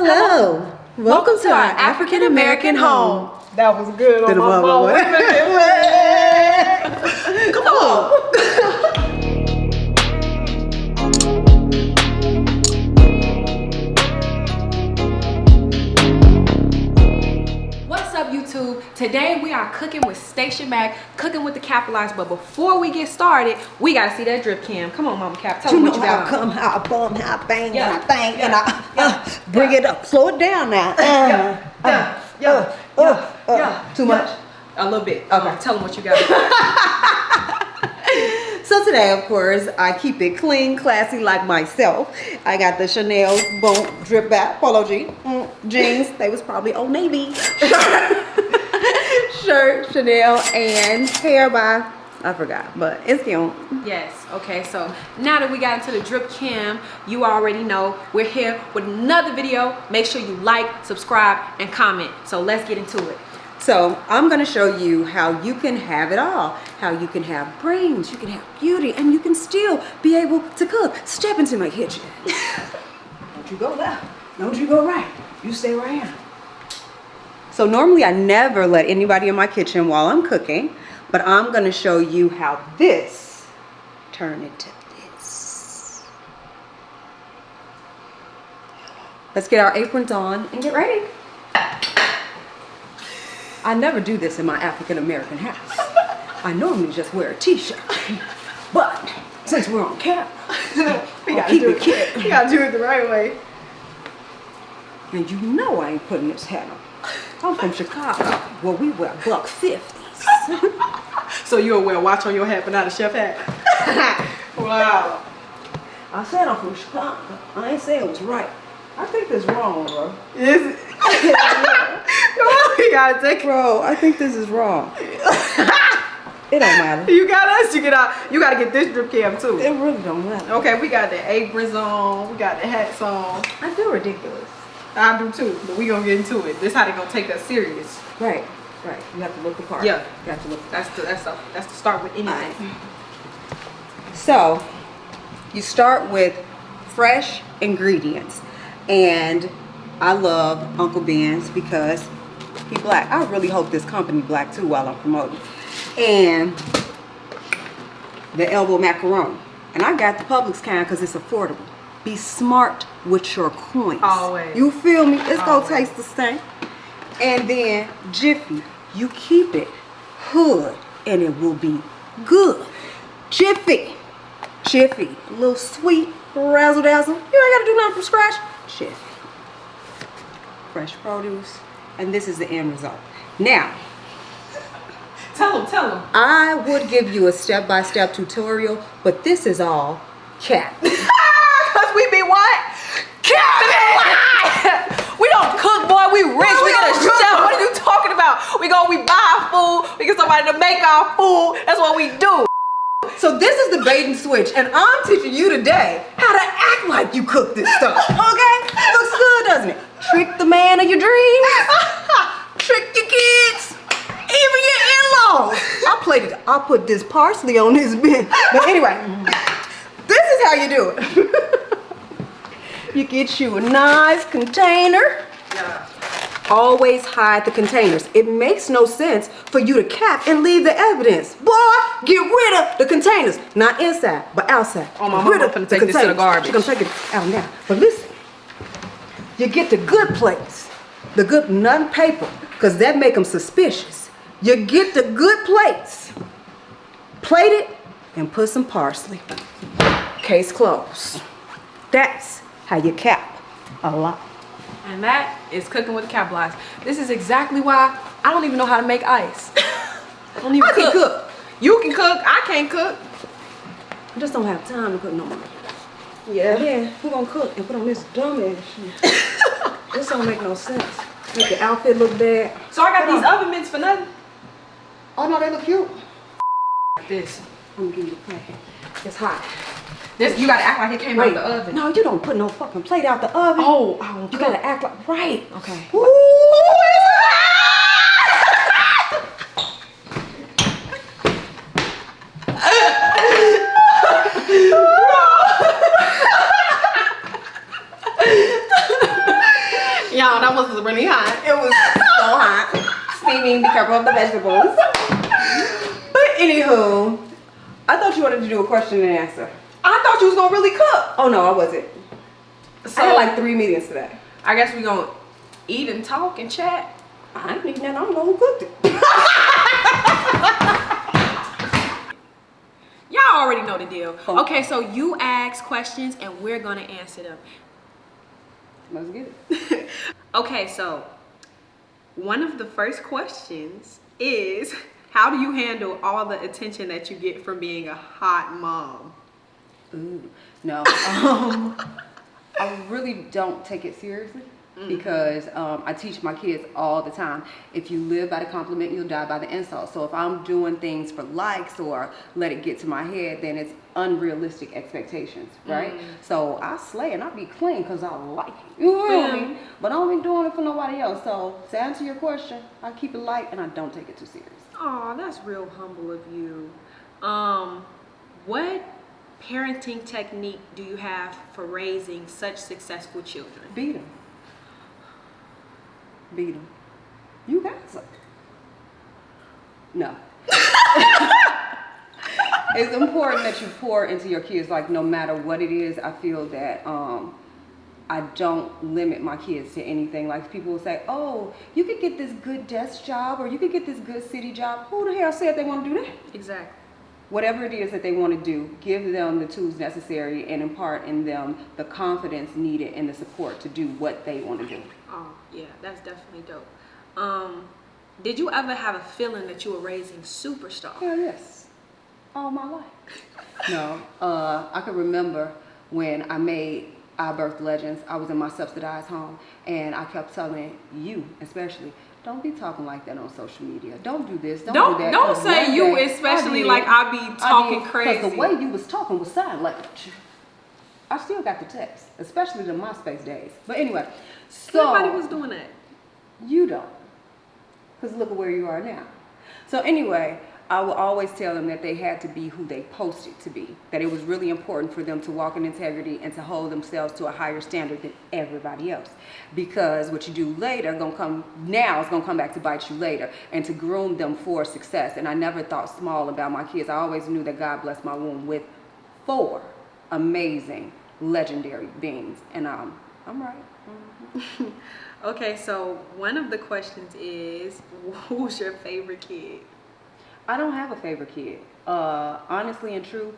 Hello. Welcome to our African American home. That was good on my phone. Come on. What's up, YouTube? Today we are cooking with Stacia Mac, cooking with the capitalized. But before we get started, we gotta see that drip cam. Come on, Mama Cap. Tell them what you got. How I come, how I bum, how I bang, Yeah. how I bang, Yeah. and I bring it up. Slow it down now. Too much? A little bit. Okay. Tell them what you got. So today, of course, I keep it clean, classy like myself. I got the Chanel Bump Drip Back Polo jeans. They was probably Old Navy. Shirt, Chanel, and hair by, I forgot, but it's cute. Yes. Okay. So now that we got into the drip cam, you already know we're here with another video. Make sure you like, subscribe, and comment. So let's get into it. So I'm going to show you how you can have it all. How you can have brains, you can have beauty, and you can still be able to cook. Step into my kitchen. Don't you go left. Don't you go right. You stay where I am. So normally I never let anybody in my kitchen while I'm cooking, but I'm going to show you how this turned into this. Let's get our aprons on and get ready. I never do this in my African American house. I normally just wear a t-shirt. But since we're on camera, We gotta do it the right way. And you know I ain't putting this hat on. I'm from Chicago, where we wear buck 50s. So you'll wear a watch on your hat, but not a chef hat. Wow. I said I'm from Chicago. I ain't saying it was right. I think this is wrong, bro. Is it? You gotta take it. Bro, I think this is wrong. It don't matter. You got us. You gotta get this drip cam too. It really don't matter. Okay, we got the aprons on. We got the hats on. I feel ridiculous. I do too, but we gonna get into it. This how they gonna take us serious. Right. You have to look the part. Yeah. You have to look. That's the start with anything. So, you start with fresh ingredients. And I love Uncle Ben's because he black. I really hope this company black too while I'm promoting. And the elbow macaroni. And I got the Publix kind because it's affordable. Be smart with your coins. Always. You feel me? It's Always. gonna taste the same. And then Jiffy. You keep it hood and it will be good. Jiffy. A little sweet, razzle dazzle. You ain't gotta do nothing from scratch. Jiffy. Fresh produce. And this is the end result. Now, Tell them. I would give you a step-by-step tutorial, but this is all cap. Cause we be what? We don't cook, boy. We rich. We get a chef. What are you talking about? We buy food. We get somebody to make our food. That's what we do. So this is the bait and switch, and I'm teaching you today how to act like you cook this stuff, okay? Looks good, doesn't it? Trick the man of your dreams. Trick your kids. Even your in-laws. I put this parsley on this bit. But anyway, this is how you do it. You get you a nice container. Yeah. Always hide the containers. It makes no sense for you to cap and leave the evidence. Boy, get rid of the containers. Not inside, but outside. Oh, my mama finna take this to the garbage. She's gonna take it out now. But listen, you get the good plates. The good non-paper, because that make them suspicious. You get the good plates. Plate it and put some parsley. Case closed. That's how you cap a lot. And that is cooking with the capitalized. This is exactly why I don't even know how to make ice. I don't even can cook. You can cook. I can't cook. I just don't have time to cook no more. Yeah. Yeah, we're gonna cook and put on this dumb ass shit. This don't make no sense. Make the outfit look bad. So I got these oven mitts for nothing. Oh no, they look cute. This. I'm gonna give you a plate. It's hot. This you gotta act like it came out of the oven. No, you don't put no fucking plate out the oven. Oh, you gotta act like right. Okay. Ooh, was really hot. It was so hot. Steaming, be careful of the vegetables. But anywho, I thought you wanted to do a question and answer. I thought you was gonna really cook. Oh no, I wasn't. So I had like 3 meetings today. I guess we gonna eat and talk and chat. I ain't eating that. I don't know who cooked it. Y'all already know the deal. Oh. Okay, so you ask questions and we're gonna answer them. Let's get it. Okay, so one of the first questions is, how do you handle all the attention that you get from being a hot mom? Ooh, no. I really don't take it seriously because I teach my kids all the time. If you live by the compliment, you'll die by the insult. So if I'm doing things for likes or let it get to my head, then it's unrealistic expectations, right? So I slay and I be clean because I like it. You feel me? But I don't be doing it for nobody else. So to answer your question, I keep it light and I don't take it too serious. Oh, that's real humble of you. What parenting technique do you have for raising such successful children? Beat them. Beat them. You got some. No. It's important that you pour into your kids, like no matter what it is. I feel that I don't limit my kids to anything. Like people will say, oh, you could get this good desk job or you could get this good city job. Who the hell said they want to do that? Exactly. Whatever it is that they want to do, give them the tools necessary and impart in them the confidence needed and the support to do what they want to do. Oh, yeah, that's definitely dope. Did you ever have a feeling that you were raising superstars? Hell yes. All my life. No, I can remember when I made I Birth Legends. I was in my subsidized home and I kept telling you, especially, don't be talking like that on social media. Don't do this. Don't do that. Don't say you, especially like I be talking crazy. Because the way you was talking was sign language. I still got the text, especially the MySpace days. But anyway, so nobody was doing that. You don't, because look at where you are now. So anyway, I will always tell them that they had to be who they posted to be, that it was really important for them to walk in integrity and to hold themselves to a higher standard than everybody else. Because what you do later is going to come back to bite you later, and to groom them for success. And I never thought small about my kids. I always knew that God blessed my womb with 4 amazing, legendary beings. And I'm right. Mm-hmm. Okay, so one of the questions is, who's your favorite kid? I don't have a favorite kid. Honestly and true,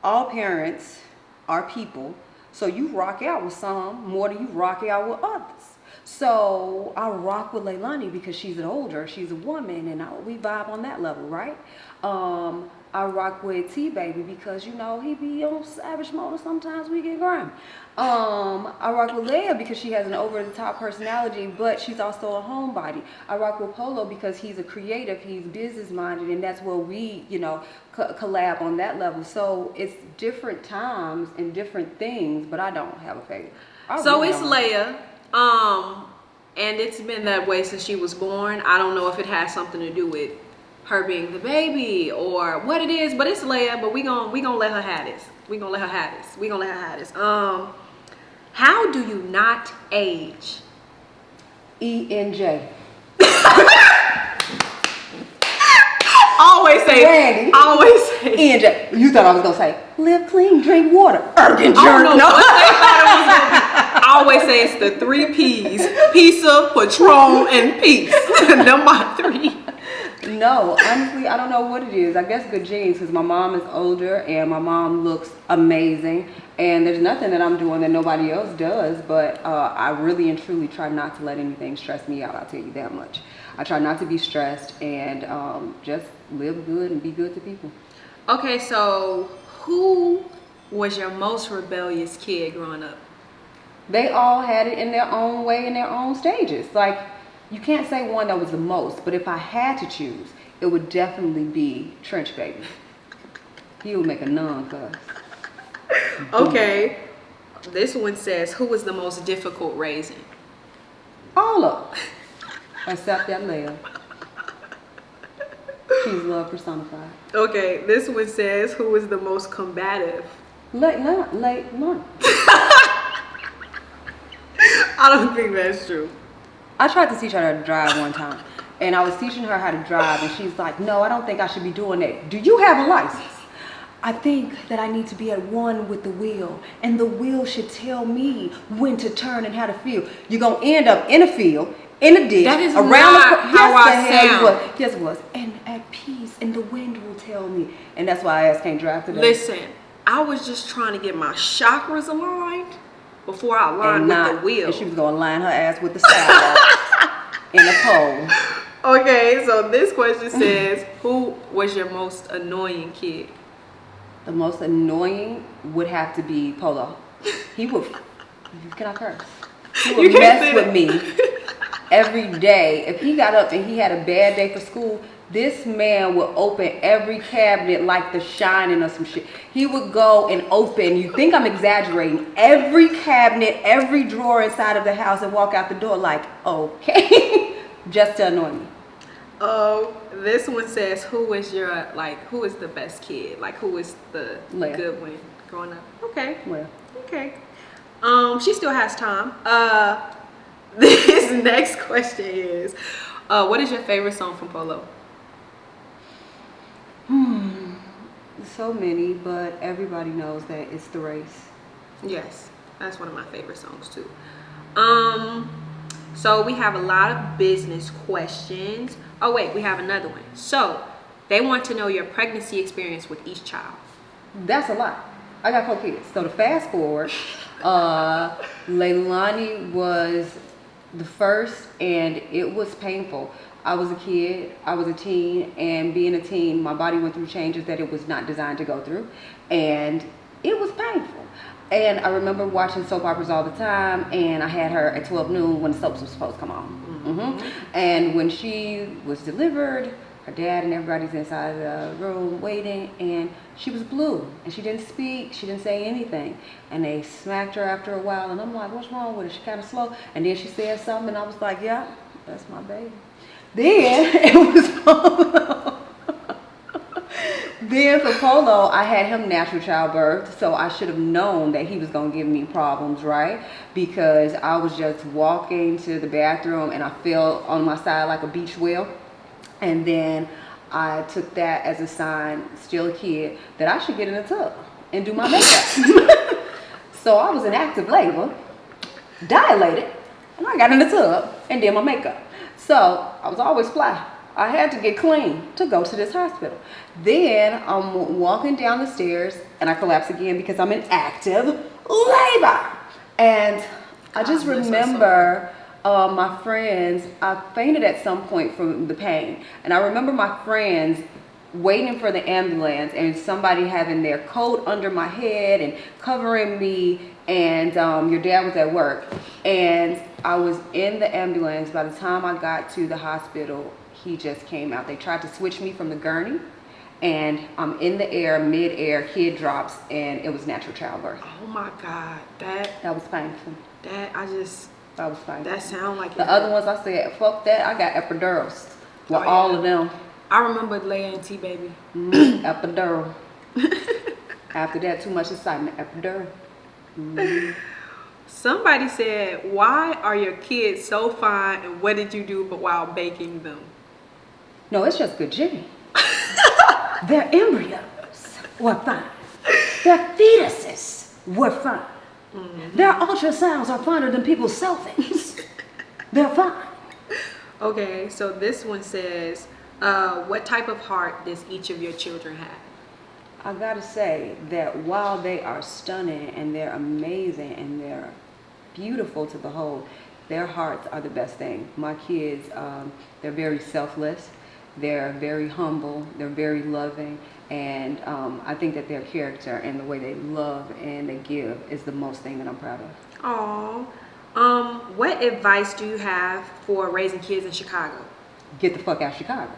all parents are people. So you rock out with some more than you rock out with others. So I rock with Leilani because she's she's a woman, and we vibe on that level, right? I rock with T-Baby because, you know, he be on savage mode, sometimes we get grimy. I rock with Leia because she has an over-the-top personality, but she's also a homebody. I rock with Polo because he's a creative, he's business-minded, and that's where we, you know, collab on that level. So it's different times and different things, but I don't have a favorite. So it's Leia, and it's been that way since she was born. I don't know if it has something to do with her being the baby or what it is, but it's Leia. But we gonna let her have this. We gonna let her have this. We gonna let her have this. How do you not age? ENJ. Always say Randy. Always say ENJ. You thought I was gonna say live clean, drink water. Ergen I don't know what they thought it was gonna be. I always say it's the 3 P's: pizza, Patron, and peace. Them my 3. No, honestly, I don't know what it is. I guess good genes, because my mom is older and my mom looks amazing. And there's nothing that I'm doing that nobody else does, but I really and truly try not to let anything stress me out. I'll tell you that much. I try not to be stressed and just live good and be good to people. Okay, so who was your most rebellious kid growing up? They all had it in their own way, in their own stages. Like, you can't say one that was the most, but if I had to choose, it would definitely be Trench Baby. He would make a nun cuss. Okay, this one says, who was the most difficult raising? All of them. Except that Leia. She's love personified. Okay, this one says, who was the most combative? Late. I don't think that's true. I tried to teach her how to drive one time, and I was teaching her how to drive, and she's like, no, I don't think I should be doing that. Do you have a license? I think that I need to be at one with the wheel, and the wheel should tell me when to turn and how to feel. You're going to end up in a field, in a ditch, That is around not the how I sound. Yes, it was. And at peace, and the wind will tell me. And that's why I asked can't drive today. Listen, I was just trying to get my chakras aligned before I aligned with the wheel. And she was going to line her ass with the sidewalk in a pole. Okay, so this question says, who was your most annoying kid? The most annoying would have to be Polo. He would, can I curse? He would mess with me every day. If he got up and he had a bad day for school, this man would open every cabinet like The Shining or some shit. He would go and open, you think I'm exaggerating, every cabinet, every drawer inside of the house and walk out the door like, okay, just to annoy me. Oh, this one says, who is the best kid? Like, who is the Leia. good one growing up? Okay. Well, Okay. She still has time. This next question is, what is your favorite song from Polo? so many, but everybody knows that it's The Race. Yes, that's one of my favorite songs too. So we have a lot of business questions. Oh wait, we have another one. So they want to know your pregnancy experience with each child. That's a lot. I got 4 kids. So to fast forward, Leilani was the first, and it was painful. I was a kid, I was a teen, and being a teen, my body went through changes that it was not designed to go through, and it was painful. And I remember watching soap operas all the time, and I had her at 12 noon when the soaps were supposed to come on. And when she was delivered, her dad and everybody's inside the room waiting, and she was blue, and she didn't speak, she didn't say anything. And they smacked her after a while, and I'm like, what's wrong with her? She kind of slow. And then she said something, and I was like, yeah, that's my baby. Then it was Polo. Then for Polo, I had him natural childbirth, so I should have known that he was going to give me problems, right? Because I was just walking to the bathroom, and I fell on my side like a beach whale. And then I took that as a sign, still a kid, that I should get in a tub and do my makeup. So I was in active labor, dilated, and I got in the tub and did my makeup. So I was always fly. I had to get clean to go to this hospital. Then I'm walking down the stairs, and I collapse again because I'm in active labor. And I just remember my friends, I fainted at some point from the pain. And I remember my friends waiting for the ambulance and somebody having their coat under my head and covering me, and your dad was at work. And I was in the ambulance. By the time I got to the hospital, he just came out. They tried to switch me from the gurney, and I'm in the air, mid-air, kid drops, and it was natural childbirth. Oh my God, that was painful. That was painful. That sound like the other ones I said, fuck that, I got epidurals. Well, all of them. I remember Leia and T Baby. Epidural. After that, too much excitement. Epidural. Somebody said, why are your kids so fine, and what did you do while baking them? No, it's just good Jimmy. Their embryos were fine. Their fetuses were fine. Their ultrasounds are finer than people's selfies. They're fine. Okay, so this one says, what type of heart does each of your children have? I gotta say that while they are stunning and they're amazing and they're beautiful to behold, their hearts are the best thing. My kids, they're very selfless, they're very humble, they're very loving, and I think that their character and the way they love and they give is the most thing that I'm proud of. Aww. What advice do you have for raising kids in Chicago? Get the fuck out of Chicago.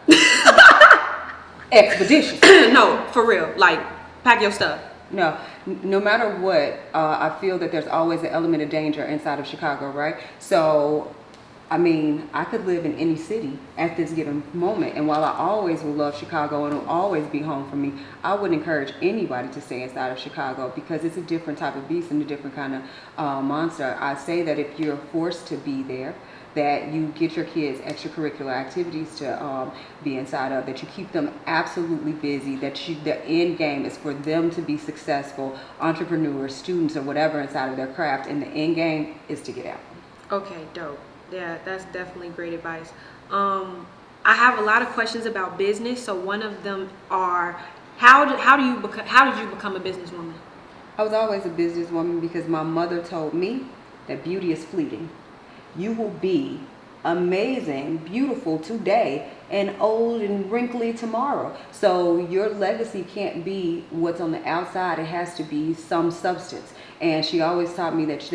Expeditious. No, for real. Like, pack your stuff. No matter what, I feel that there's always an element of danger inside of Chicago, right? So, I mean, I could live in any city at this given moment, and while I always will love Chicago and it'll always be home for me, I would encourage anybody to stay inside of Chicago because it's a different type of beast and a different kind of monster. I say that if you're forced to be there, that you get your kids extracurricular activities to be inside of, that you keep them absolutely busy, that the end game is for them to be successful entrepreneurs, students, or whatever inside of their craft, and the end game is to get out. Okay, dope. Yeah, that's definitely great advice. I have a lot of questions about business. So one of them are, how did you become a businesswoman? I was always a businesswoman because my mother told me that beauty is fleeting. You will be amazing, beautiful today, and old and wrinkly tomorrow. So your legacy can't be what's on the outside. It has to be some substance. And she always taught me that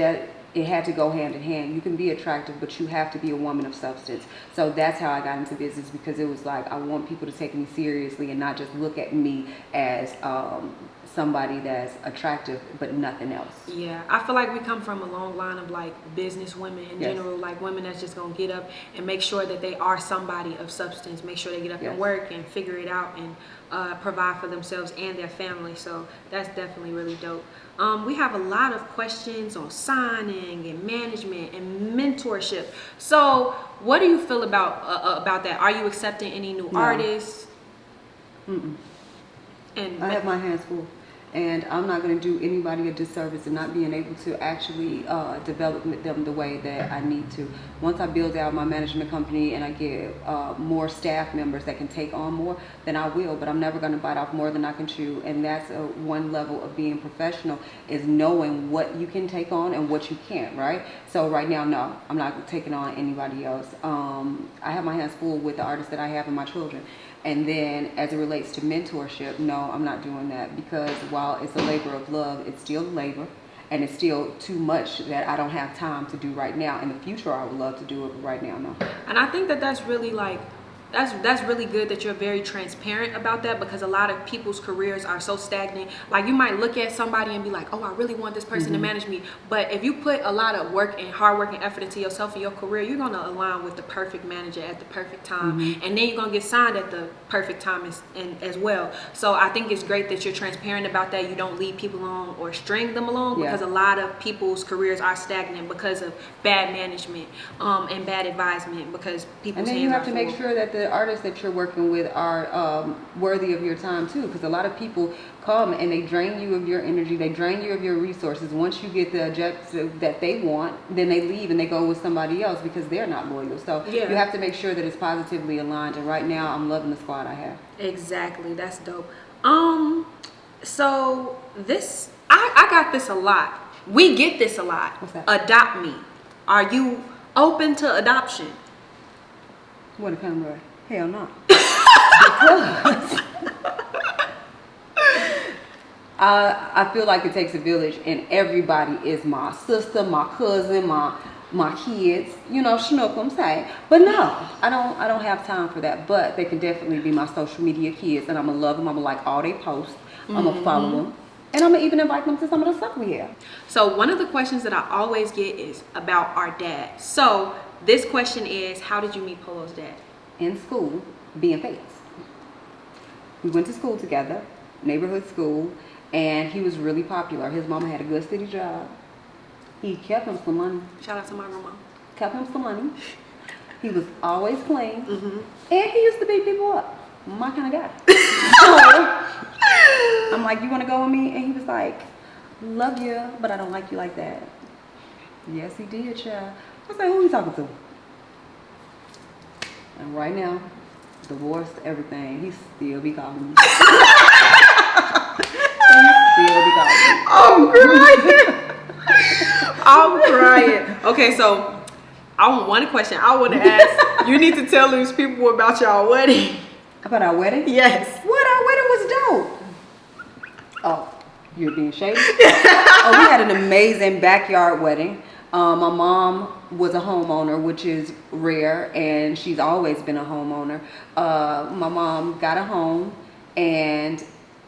it had to go hand in hand. You can be attractive, but you have to be a woman of substance. So that's how I got into business, because it was like, I want people to take me seriously and not just look at me as somebody that's attractive but nothing else. Yeah, I feel like we come from a long line of like business women in Yes. general, like women that's just gonna get up and make sure that they are somebody of substance, make sure they get up Yes. and work and figure it out and provide for themselves and their family. So that's definitely really dope. We have a lot of questions on signing and management and mentorship. So what do you feel about that? Are you accepting any new artists? Mm-mm. And I have my hands full, and I'm not going to do anybody a disservice in not being able to actually develop them the way that I need to. Once I build out my management company and I get more staff members that can take on more, then I will, but I'm never going to bite off more than I can chew. And that's one level of being professional, is knowing what you can take on and what you can't, right? So right now, no, I'm not taking on anybody else. I have my hands full with the artists that I have and my children. And then as it relates to mentorship, no, I'm not doing that, because while it's a labor of love, it's still labor, and it's still too much that I don't have time to do right now. In the future, I would love to do it, but right now, no. And I think that that's really like, that's really good that you're very transparent about that, because a lot of people's careers are so stagnant. Like, you might look at somebody and be like, oh, I really want this person to manage me. But if you put a lot of work and hard work and effort into yourself and your career, you're going to align with the perfect manager at the perfect time. And then you're going to get signed at the perfect time as well. So I think it's great that you're transparent about that. You don't lead people along or string them along, because a lot of people's careers are stagnant because of bad management and bad advisement, because people's And then hands you have are to full. make sure that the artists that you're working with are worthy of your time too, because a lot of people come and they drain you of your energy, they drain you of your resources. Once you get the objective that they want, then they leave and they go with somebody else because they're not loyal. So you have to make sure that it's positively aligned, and right now I'm loving the squad I have. Exactly, that's dope. So this, I got this a lot. We get this a lot. What's that? Adopt me. Are you open to adoption? What a camera. Hell no. Because I feel like it takes a village, and everybody is my sister, my cousin, my kids, you know, schnookums, hey. But no, I don't have time for that. But they can definitely be my social media kids, and I'm gonna love them. I'm gonna like all they posts. I'm gonna follow them, and I'm gonna even invite them to some of the stuff we have. So one of the questions that I always get is about our dad. So this question is, how did you meet Polo's dad? In school, being fast. We went to school together, neighborhood school, and he was really popular. His mama had a good city job. He kept him some money. Shout out to my grandma. Kept him some money. He was always clean. And he used to beat people up. My kind of guy. So I'm like, you want to go with me? And he was like, love you, but I don't like you like that. Yes, he did, child. I was like, who are you talking to? And right now, divorced, everything, he still be calling me. I'm crying. I'm crying. Okay, so one question I want to ask. You need to tell these people about y'all wedding. About our wedding? Yes. What? Our wedding was dope. Oh, you're being shady? Oh, we had an amazing backyard wedding. My mom was a homeowner, which is rare, and she's always been a homeowner. My mom got a home, and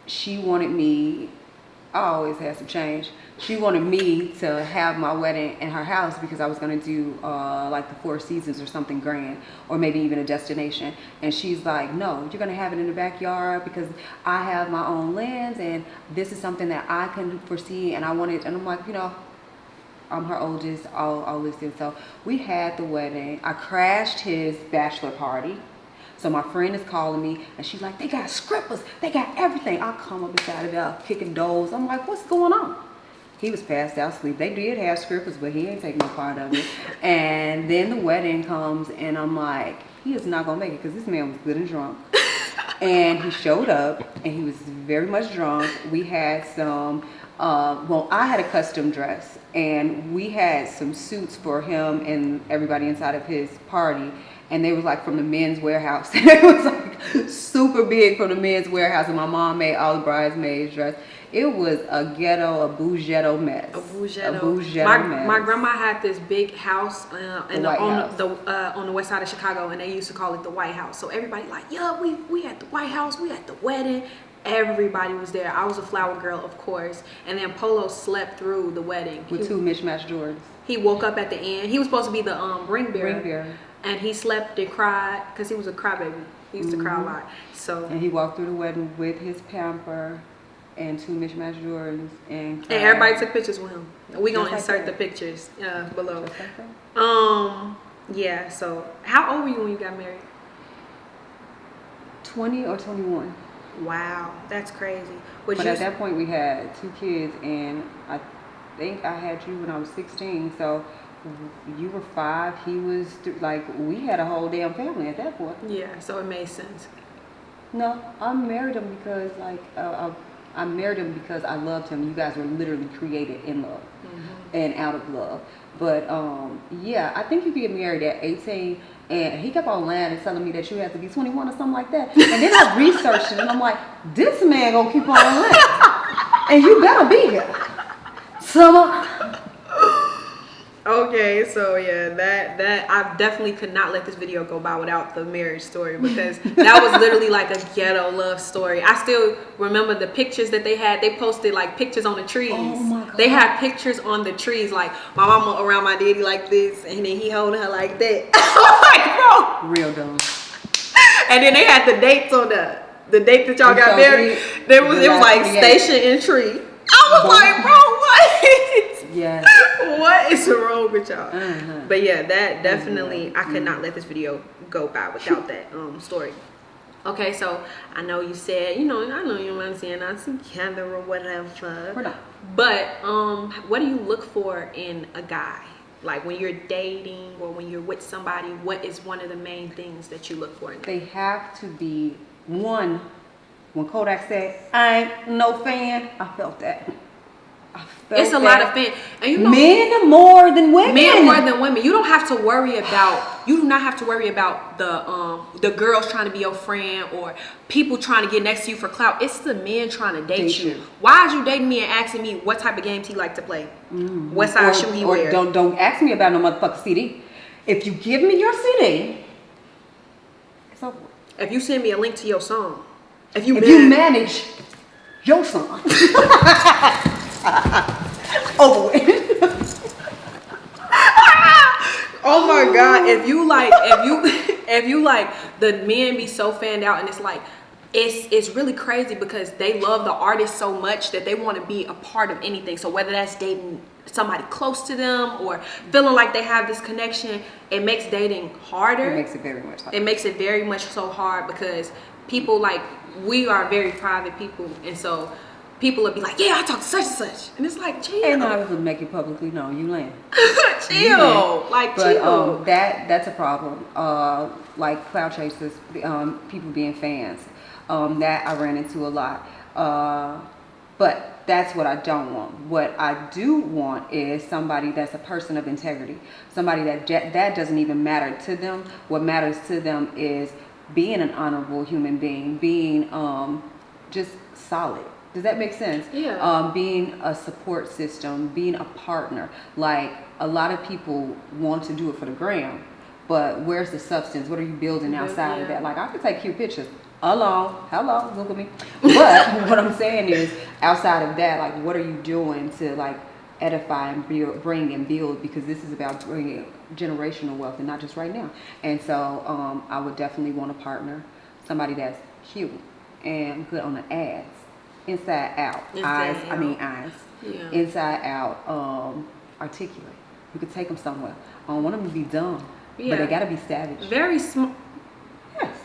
she wanted me, I always had some change. She wanted me to have my wedding in her house because I was going to do like the Four Seasons or something grand, or maybe even a destination. And she's like, no, you're going to have it in the backyard because I have my own lands, and this is something that I can foresee, and I wanted. And I'm like, you know, I'm her oldest, all listed. So we had the wedding. I crashed his bachelor party. So my friend is calling me and she's like, they got strippers, they got everything. I come up beside of y'all kicking doors. I'm like, what's going on? He was passed out asleep. They did have strippers, but he ain't taking no part of it. And then the wedding comes and I'm like, he is not gonna make it because this man was good and drunk. And he showed up and he was very much drunk. We had some, well, I had a custom dress and we had some suits for him and everybody inside of his party. And they was like from the men's warehouse. And it was like super big from the men's warehouse. And my mom made all the bridesmaids dress. It was a bougetto mess. A bougetto mess. My grandma had this big house on the west side of Chicago, and they used to call it the White House. So everybody like, yeah, we had the White House, we had the wedding. Everybody was there. I was a flower girl, of course. And then Polo slept through the wedding. With two mismatched Jordans. He woke up at the end. He was supposed to be the ring bearer. And he slept and cried because he was a crybaby. He used to cry a lot. So. And he walked through the wedding with his pamper and two mismatched Jordans and everybody took pictures with him. We gonna insert the pictures below. Just like that? Yeah. So how old were you when you got married? 20 or 21. Wow, that's crazy. But at that point we had 2 kids, and I think I had you when I was 16. So you were 5. He was like, we had a whole damn family at that point. Yeah. So it made sense. No, I married him because I married him because I loved him. You guys were literally created in love and out of love. But yeah, I think you could get married at 18. And he kept on lying and telling me that you had to be 21 or something like that. And then I researched it and I'm like, this man gonna keep on lying. And you better be here. Okay, so yeah, that I definitely could not let this video go by without the marriage story, because that was literally like a ghetto love story. I still remember the pictures that they had. They posted like pictures on the trees. Oh my God. They had pictures on the trees, like my mama around my daddy like this, and then he holding her like that. I'm like, bro, real dumb. And then they had the dates on the date that y'all got married. It was like Stacia and Tree. I was like, bro, what? Yeah. What is wrong with y'all? But yeah, that definitely, I could not let this video go by without that story. Okay, so I know you said, I know you want to say not together or whatever. We're not. But what do you look for in a guy? Like when you're dating or when you're with somebody, what is one of the main things that you look for in them? They have to be one. When Kodak said, I ain't no fan, I felt that. It's a lot of fans, and men more than women. Men more than women. You don't have to worry about. You do not have to worry about the girls trying to be your friend or people trying to get next to you for clout. It's the men trying to date you. Why is you dating me and asking me what type of games he like to play? What size shoe he wear? Don't ask me about no motherfucking CD. If you give me your CD, it's over. If you send me a link to your song, if you manage your song. Over with. Oh my God! If you like the men be so fanned out, and it's like it's really crazy because they love the artist so much that they want to be a part of anything. So whether that's dating somebody close to them or feeling like they have this connection, it makes dating harder. It makes it very much harder. It makes it very much so hard because people we are very private people, and so people will be like, yeah, I talk to such and such. And it's like, chill. And I would make it publicly known. You lame. Chill. Chill. That's a problem. Like cloud chasers, people being fans. That I ran into a lot. But that's what I don't want. What I do want is somebody that's a person of integrity. Somebody that doesn't even matter to them. What matters to them is being an honorable human being, being just solid. Does that make sense? Yeah. Being a support system, being a partner. Like a lot of people want to do it for the gram, but where's the substance? What are you building outside of that? Like I could take cute pictures. Hello, look at me. But what I'm saying is, outside of that, like what are you doing to like edify and bring and build? Because this is about bringing generational wealth and not just right now. And so I would definitely want a partner, somebody that's cute and good on the ass. Inside out. Eyes. Yeah. Inside out. articulate. You could take them somewhere. I don't want them to be dumb, Yeah. but they gotta be savage. Very smart. Yes.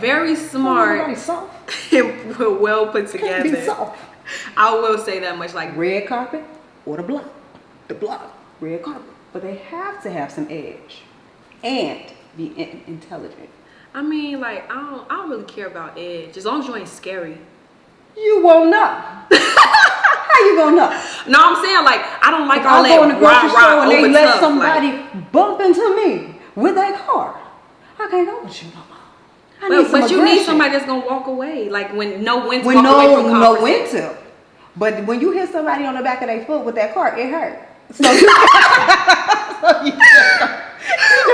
Very smart. Soft. Well put Can't be together. soft. I will say that much. Like Red carpet or the block. The block. Red carpet. But they have to have some edge and be intelligent. I mean, like I don't really care about edge as long as you ain't scary. You won't know. How you gonna know? No, I'm saying like I don't like If all I go in the that grocery store rah and they over let tough, somebody like, bump into me with that car, I can't go with you no more. I need some but you need aggression. somebody that's gonna walk away. Like when no when to When walk away from no conversation. when to. But when you hit somebody on the back of their foot with that car, it hurt. So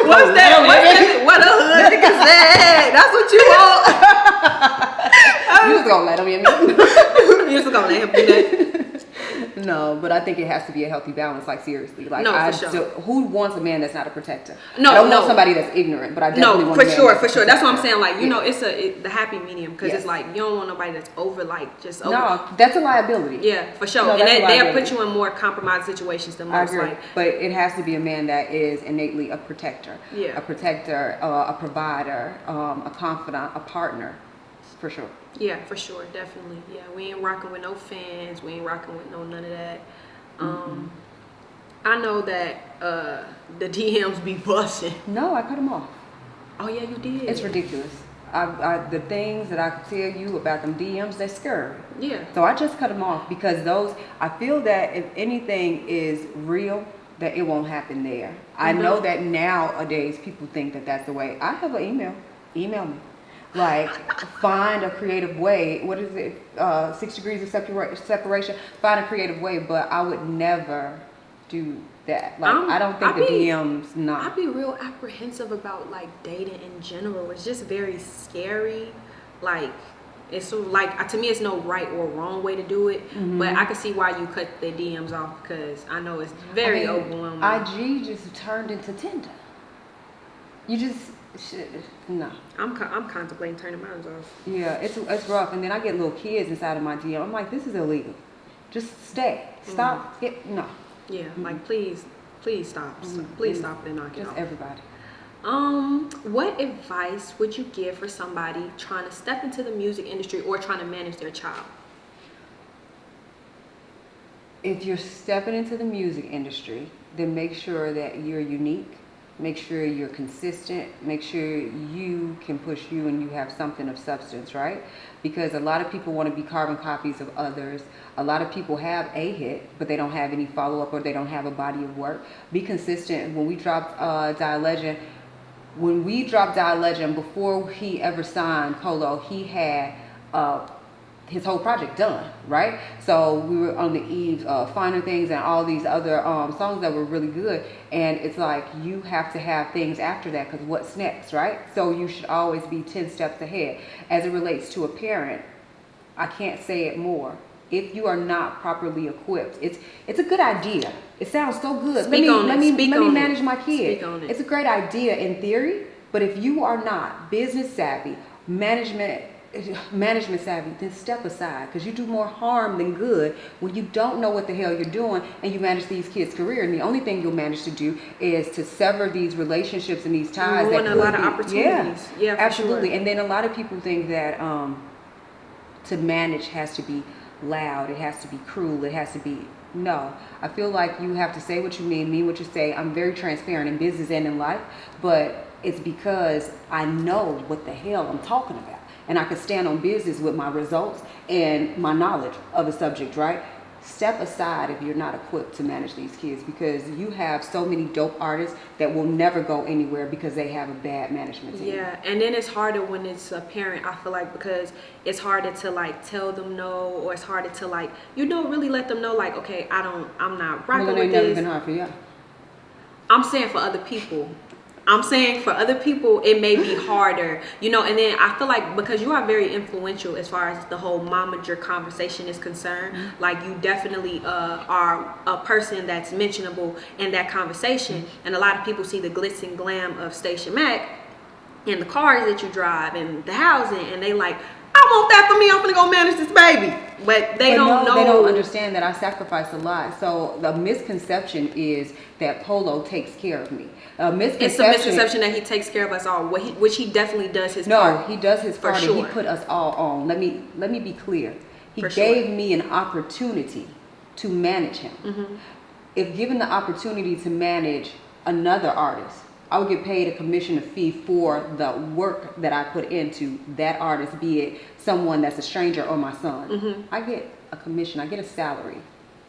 What's that? What a hood nigga said. That's what you want. you just gonna let them in. You're just gonna let him do that. No, but I think it has to be a healthy balance. Like seriously, like No, for sure. Who wants a man that's not a protector? No, I don't no. want somebody that's ignorant, but I definitely want a man for that's sure. a That's what I'm protector. saying. Like you Yeah. know, it's the happy medium because Yes. it's like you don't want nobody that's over like just over. No, that's a liability. Yeah, for sure. No, And that's a they'll liability. put you in more compromised situations than I most. agree, Like but it has to be a man that is innately a protector. Yeah. A protector, a provider, a confidant, a partner, for sure. yeah, for sure, definitely. Yeah, we ain't rocking with no fans. We ain't rocking with none of that. I know that the DMs be busting. No, I cut them off. Oh yeah, you did. It's ridiculous. The things that I could tell you about them DMs, they're scary. Yeah. So I just cut them off because those, I feel that if anything is real, that it won't happen there. I know that nowadays people think that that's the way. I have an email. Email me. Like, find a creative way. What is it? 6 degrees of separation. Find a creative way, but I would never do that. Like, I don't think the DMs, nah. I'd be real apprehensive about like dating in general. It's just very scary. Like, it's so, like to me, it's no right or wrong way to do it. But I can see why you cut the DMs off because I know it's very overwhelming. IG just turned into Tinder. You just no. I'm contemplating turning mine off. Yeah, it's rough. And then I get little kids inside of my DM. I'm like, this is illegal. Just stay. Stop. No. Yeah, like please stop. Please stop and knock it Just off. everybody. What advice would you give for somebody trying to step into the music industry or trying to manage their child? If you're stepping into the music industry, then make sure that you're unique. Make sure you're consistent. Make sure you can push you and you have something of substance, right? Because a lot of people want to be carbon copies of others. A lot of people have a hit, but they don't have any follow-up or they don't have a body of work. Be consistent. When we dropped Die Legend, before he ever signed Polo, he had his whole project done, right? So we were on the eve of Finer Things and all these other songs that were really good. And it's like, you have to have things after that because what's next, right? So you should always be 10 steps ahead. As it relates to a parent, I can't say it more. If you are not properly equipped, it's a good idea. It sounds so good. Let me manage my kid. Speak on it. It's a great idea in theory, but if you are not business savvy, management savvy, then step aside because you do more harm than good when you don't know what the hell you're doing and you manage these kids' career. And the only thing you'll manage to do is to sever these relationships and these ties. Ruin that a lot of opportunities. Yeah, for absolutely. sure. And then a lot of people think that to manage has to be loud, it has to be cruel, it has to be. No, I feel like you have to say what you mean what you say. I'm very transparent in business and in life, but it's because I know what the hell I'm talking about. And I can stand on business with my results and my knowledge of the subject, right? Step aside if you're not equipped to manage these kids because you have so many dope artists that will never go anywhere because they have a bad management team. Yeah, and then it's harder when it's a parent, I feel like, because it's harder to like tell them no, or it's harder to like, you don't really let them know like, okay, I'm not rocking Well, with it ain't never this. been hard for you. I'm saying for other people. It may be harder, you know, and then I feel like because you are very influential as far as the whole momager conversation is concerned, like you definitely are a person that's mentionable in that conversation. And a lot of people see the glitz and glam of Stacia Mac and the cars that you drive and the housing, and they like, want that for me. I'm gonna go manage this baby. But they don't know. They don't understand that I sacrifice a lot. So the misconception is that Polo takes care of me. It's a misconception that he takes care of us all, which he definitely does his part. No, he does his part, sure. and he put us all on. Let me be clear. He For gave sure. me an opportunity to manage him. Mm-hmm. If given the opportunity to manage another artist, I would get paid a commission, a fee for the work that I put into that artist, be it someone that's a stranger or my son. Mm-hmm. I get a commission, I get a salary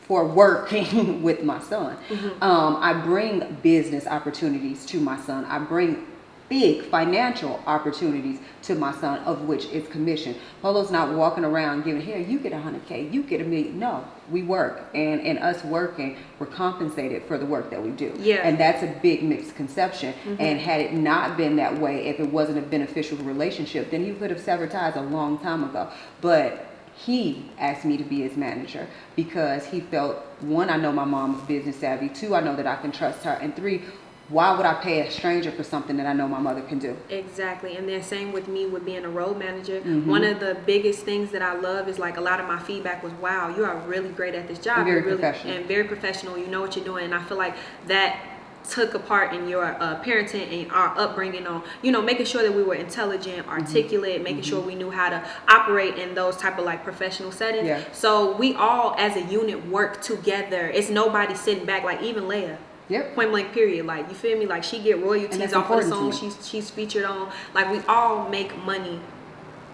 for working with my son. Mm-hmm. I bring business opportunities to my son. I bring big financial opportunities to my son, of which is commission. Polo's not walking around giving, here, you get 100K, you get $1 million. No, we work, and in us working, we're compensated for the work that we do. Yeah. And that's a big misconception. Mm-hmm. And had it not been that way, if it wasn't a beneficial relationship, then he could have severed ties a long time ago. But he asked me to be his manager because he felt, one, I know my mom is business savvy. Two, I know that I can trust her. And three, why would I pay a stranger for something that I know my mother can do? Exactly. And then same with me with being a road manager. Mm-hmm. One of the biggest things that I love is like a lot of my feedback was, wow, you are really great at this job. And very You're really, professional. And very professional. You know what you're doing. And I feel like that took a part in your parenting and our upbringing on, you know, making sure that we were intelligent, articulate, making sure we knew how to operate in those type of like professional settings. Yeah. So we all as a unit work together. It's nobody sitting back, like even Leia. Yep. Point blank period. Like, you feel me? Like, she get royalties off of the song she's featured on. Like, we all make money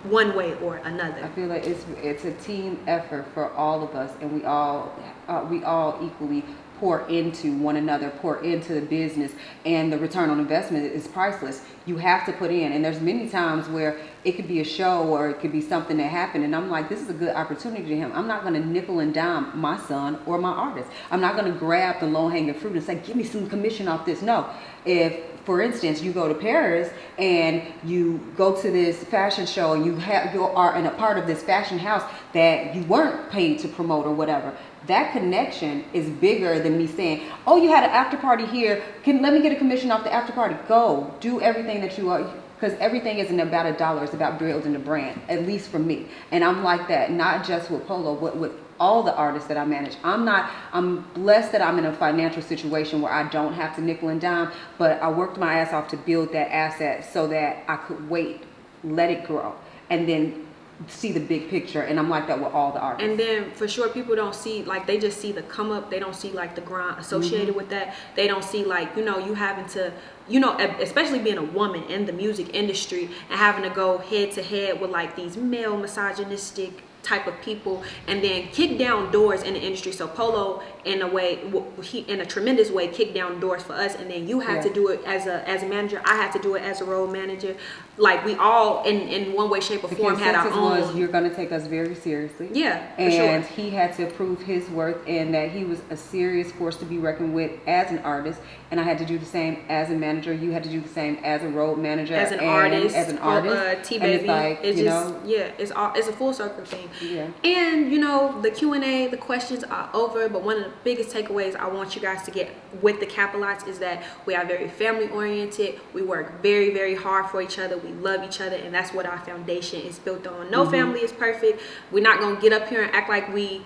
one way or another. I feel like it's a team effort for all of us, and we all equally pour into one another, pour into the business, and the return on investment is priceless. You have to put in, and there's many times where it could be a show or it could be something that happened, and I'm like, this is a good opportunity to him. I'm not going to nickel and dime my son or my artist. I'm not going to grab the low-hanging fruit and say, give me some commission off this. No. If, for instance, you go to Paris and you go to this fashion show and you are in a part of this fashion house that you weren't paid to promote or whatever, that connection is bigger than me saying, oh, you had an after party here, let me get a commission off the after party. Go do everything that you are, because everything isn't about $1, it's about building a brand, at least for me. And I'm like that, not just with Polo, but with all the artists that I manage. I'm blessed that I'm in a financial situation where I don't have to nickel and dime, but I worked my ass off to build that asset so that I could wait, let it grow, and then see the big picture. And I'm like that with all the artists. And then for sure, people don't see, like, they just see the come up. They don't see like the grind associated with that. They don't see, like, you know, you having to, you know, especially being a woman in the music industry and having to go head to head with like these male misogynistic type of people, and then kick down doors in the industry. So Polo, in a way, he in a tremendous way kicked down doors for us, and then you had to do it as a manager. I had to do it as a road manager. Like, we all in one way, shape, or form had our own. Was you're going to take us very seriously. Yeah, for and sure. He had to prove his worth and that he was a serious force to be reckoned with as an artist. And I had to do the same as a manager. You had to do the same as a road manager, as an artist, And T-Baby. it's like, it's you just, know, yeah, it's a full circle thing. Yeah. And you know, the Q&A, the questions are over, but one of the biggest takeaways I want you guys to get with the Capalots is that we are very family oriented. We work very, very hard for each other. We love each other, and that's what our foundation is built on. No family is perfect. We're not gonna get up here and act like we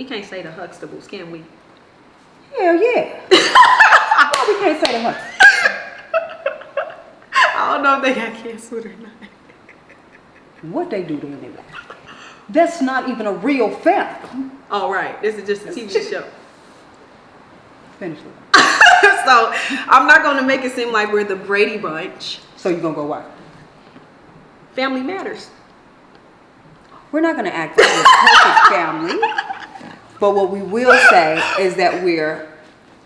can't say the Huxtables, can we? Hell yeah. Why we can't say the Huxtables? I don't know if they got canceled or not. What they do to anybody? That's not even a real family. Oh, right. This is just a TV show. Finish it. So I'm not going to make it seem like we're the Brady Bunch. So you're going to go what? Family matters. We're not going to act like we're a perfect family. But what we will say is that we're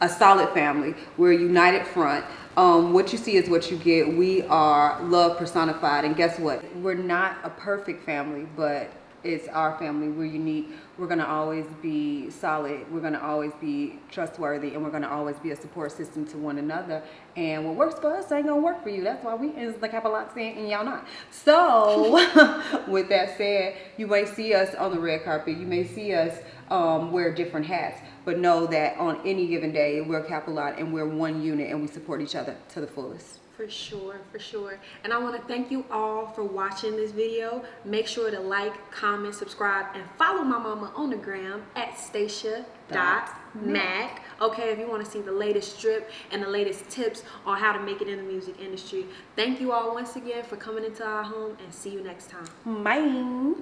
a solid family. We're a united front. What you see is what you get. We are love personified. And guess what? We're not a perfect family, but it's our family. We're unique. We're going to always be solid. We're going to always be trustworthy. And we're going to always be a support system to one another. And what works for us ain't going to work for you. That's why we is the Capalots and y'all not. So with that said, you may see us on the red carpet. You may see us wear different hats. But know that on any given day, we're a Capalot and we're one unit and we support each other to the fullest. For sure, for sure. And I want to thank you all for watching this video. Make sure to like, comment, subscribe, and follow my mama on the gram at Stacia.Mac. Okay, if you want to see the latest drip and the latest tips on how to make it in the music industry. Thank you all once again for coming into our home, and see you next time. Bye.